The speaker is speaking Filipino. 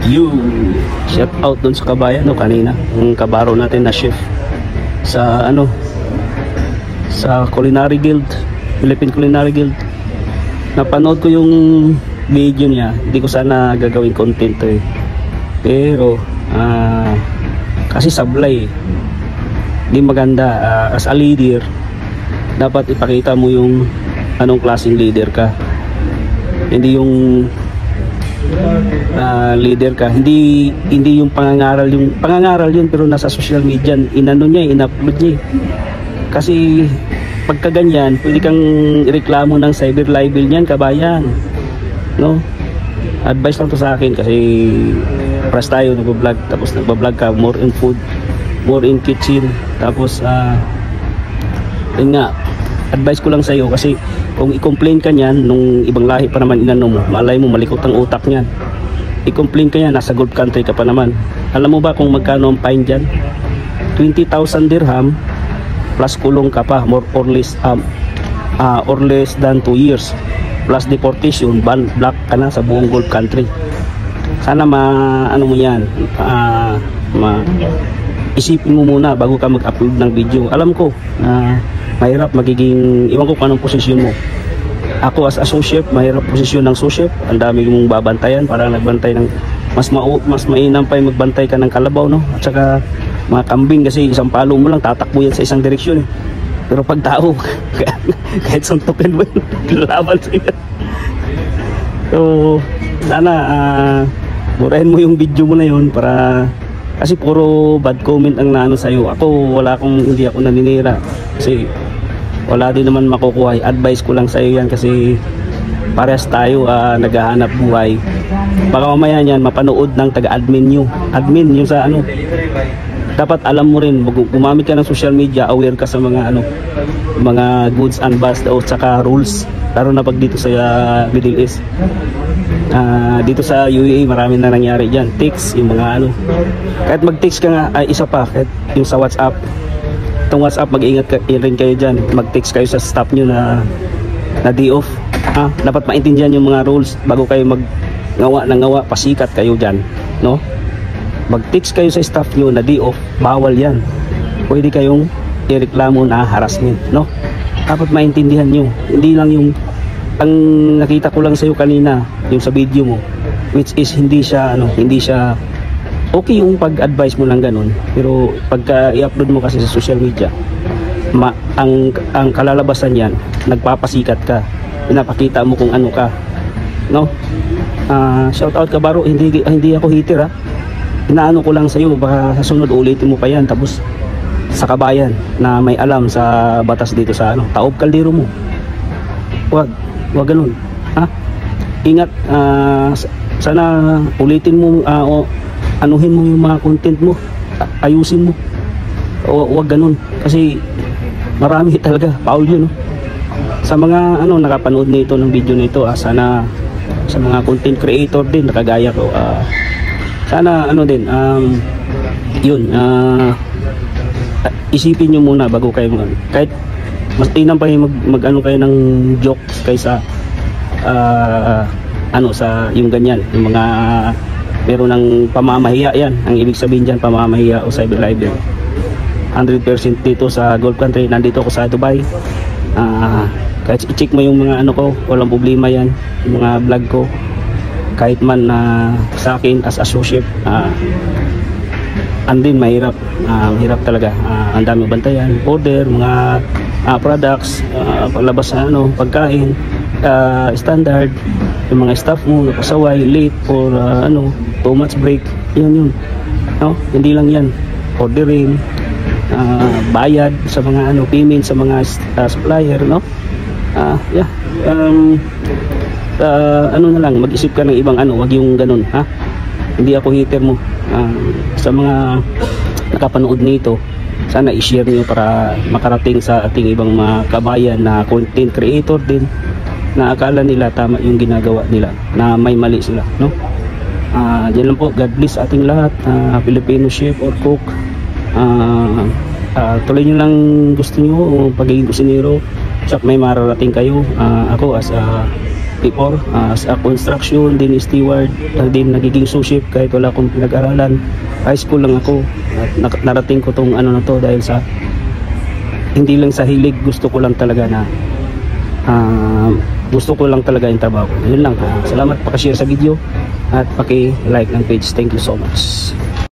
You shout out dun sa kabayan no kanina, yung kabaro natin na chef sa ano, sa Culinary Guild, Philippine Culinary Guild. Napanood ko yung video niya. Hindi ko sana gagawin content to eh, pero kasi sablay, hindi maganda. As a leader dapat ipakita mo yung anong klaseng leader ka, hindi yung leader ka, hindi yung pangangaral yun pero nasa social media inano niya, in-upload niya kasi pagka ganyan pwede kang reklamo ng cyber libel niyan kabayan no. Advice lang to sa akin kasi pras tayo nagbablog, tapos nagbablog ka more in food, more in kitchen, tapos yun nga, advice ko lang sa iyo kasi kung i-complain ka niyan nung ibang lahi pa naman inano mo, malay mo malikot ang utak niyan, i-complain ka niyan, nasa Gulf country ka pa naman. Alam mo ba kung magkano ang fine dyan? 20,000 dirham plus kulong ka pa, more or less than 2 years plus deportation, ban black ka na sa buong Gulf country. Sana ano mo yan, isipin mo muna bago ka mag-upload ng video. Alam ko mahirap magiging, iwan ko kung anong posisyon mo. Ako as associate, mahirap posisyon ng associate. Ang dami mong babantayan, para nagbantay ng mas mainam pa yung magbantay ka ng kalabaw no, at saka mga kambing kasi isang palo mo lang tatakbo yan sa isang direksyon eh. Pero pag tao kahit suntukin mo laban sa iyo. So sana burahin mo yung video mo na yun, para kasi puro bad comment ang naano sa'yo. Ako hindi ako naninira kasi wala din naman makukuha. Advice ko lang sa'yo yan kasi parehas tayo naghahanap buhay. Baka mamaya yan mapanood ng taga-admin nyo. Admin yung sa ano, dapat alam mo rin, gumamit ka ng social media, aware ka sa mga ano, mga goods and bads o saka rules, lalo na pag dito sa Middle East. Dito sa UAE marami na nangyari dyan, text, yung mga ano, kahit mag-text ka nga, isa pa, kahit yung sa WhatsApp, itong WhatsApp, mag-ingat rin kayo dyan, mag-text kayo sa staff nyo na day off. Dapat maintindihan yung mga rules bago kayo ngawa, pasikat kayo dyan no. Mag-text kayo sa staff nyo na day off, bawal yan, pwede kayong ireklamo na harassment no. Dapat maintindihan nyo, hindi lang yung ang nakita ko lang sa'yo kanina yung sa video mo, which is hindi siya okay yung pag-advise mo lang ganun, pero pagka i-upload mo kasi sa social media, ang kalalabasan yan, nagpapasikat ka, pinapakita mo kung ano ka no. Shout out kabaro, hindi ako hater inaano ko lang sa'yo, baka sa sunod ulitin mo pa yan, tapos sa kabayan na may alam sa batas dito sa ano, taob kaldero mo, wag ganun ingat. Sana ulitin mo, anuhin mo yung mga content mo, ayusin mo, wag ganun kasi marami talaga foul yun no? Sa mga nakapanood nito ng video nito, sana sa mga content creator din nakagaya ko, sana din yun, isipin nyo muna bago kayo kahit mas tinang pa yung mag-ano kayo ng jokes kaysa sa yung ganyan, yung mga meron ng pamamahiya. Yan ang ibig sabihin dyan, pamamahiya o cyber libel. 100% dito sa Gulf country. Nandito ako sa Dubai, kahit i-check mo yung mga ko, walang problema yan, yung mga vlog ko, kahit man sa akin as associate, andin mahirap talaga. Ang dami bantayan, order, mga products, paglabas na pagkain, standard, yung mga staff mo napasaway, late or too much break, yun no? Hindi lang yan, ordering, bayad sa mga payment sa mga supplier no. Na lang, mag-isip ka ng ibang wag yung ganun hindi ako hater mo. Sa mga nakapanood nito, sana i-share niyo para makarating sa ating ibang mga kabayan na content creator din, na akala nila tama yung ginagawa nila, na may mali sila no. Diyan lang po, God bless ating lahat, Filipino chef or cook. Tuloy nyo lang gusto nyo, pagiging kusinero, may mararating kayo. Ako as a before sa construction, din steward, din nagiging sous chef kahit wala akong pinag-aralan. High school lang ako at narating ko tong ano na to dahil sa hindi lang sa hilig, gusto ko lang talaga na gusto ko lang talaga yung trabaho. Yun lang. Salamat pa share sa video at paki-like ng page. Thank you so much.